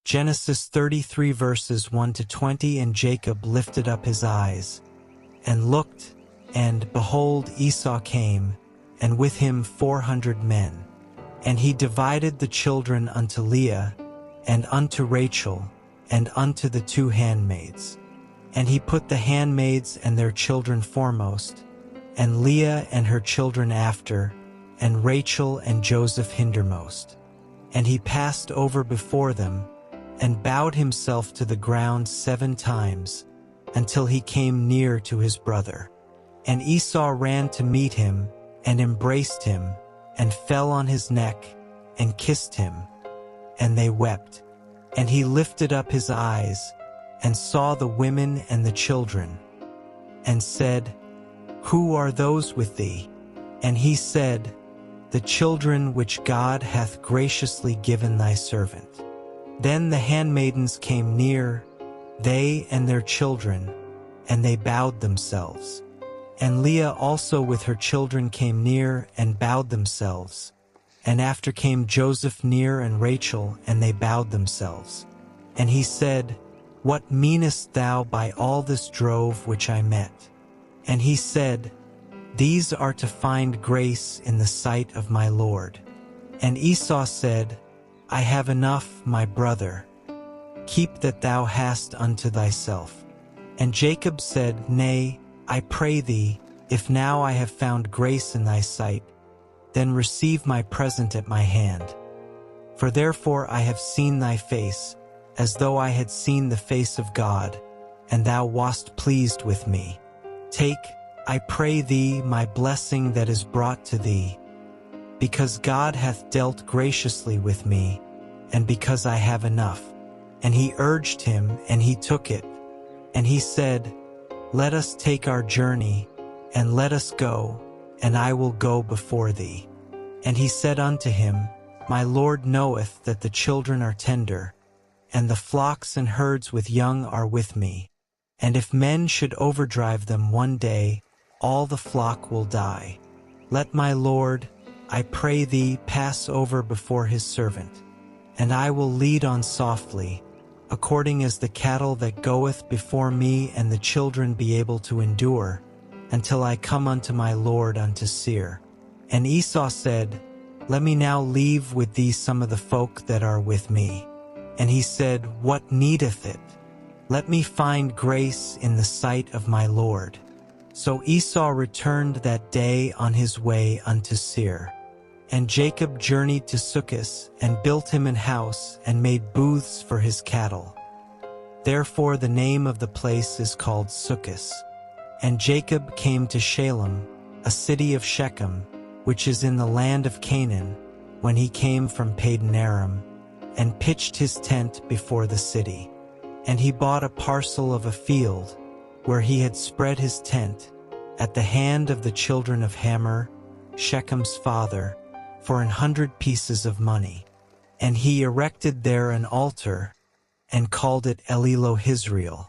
Genesis 33 verses 1 to 20. And Jacob lifted up his eyes, and looked, and behold, Esau came, and with him 400 men. And he divided the children unto Leah, and unto Rachel, and unto the 2 handmaids. And he put the handmaids and their children foremost, and Leah and her children after, and Rachel and Joseph hindermost. And he passed over before them, and bowed himself to the ground 7 times, until he came near to his brother. And Esau ran to meet him, and embraced him, and fell on his neck, and kissed him. And they wept. And he lifted up his eyes, and saw the women and the children, and said, Who are those with thee? And he said, The children which God hath graciously given thy servant. Then the handmaidens came near, they and their children, and they bowed themselves. And Leah also with her children came near, and bowed themselves. And after came Joseph near, and Rachel, and they bowed themselves. And he said, What meanest thou by all this drove which I met? And he said, These are to find grace in the sight of my Lord. And Esau said, I have enough, my brother. Keep that thou hast unto thyself. And Jacob said, Nay, I pray thee, if now I have found grace in thy sight, then receive my present at my hand. For therefore I have seen thy face, as though I had seen the face of God, and thou wast pleased with me. Take, I pray thee, my blessing that is brought to thee, because God hath dealt graciously with me, and because I have enough. And he urged him, and he took it. And he said, Let us take our journey, and let us go, and I will go before thee. And he said unto him, My Lord knoweth that the children are tender, and the flocks and herds with young are with me. And if men should overdrive them one day, all the flock will die. Let my Lord, I pray thee, pass over before his servant, and I will lead on softly, according as the cattle that goeth before me, and the children be able to endure, until I come unto my Lord unto Seir. And Esau said, Let me now leave with thee some of the folk that are with me. And he said, What needeth it? Let me find grace in the sight of my Lord. So Esau returned that day on his way unto Seir. And Jacob journeyed to Succoth, and built him an house, and made booths for his cattle. Therefore the name of the place is called Succoth. And Jacob came to Shalem, a city of Shechem, which is in the land of Canaan, when he came from Padan Aram, and pitched his tent before the city. And he bought a parcel of a field, where he had spread his tent, at the hand of the children of Hamor, Shechem's father, for 100 pieces of money. And he erected there an altar, and called it Elilohizrael.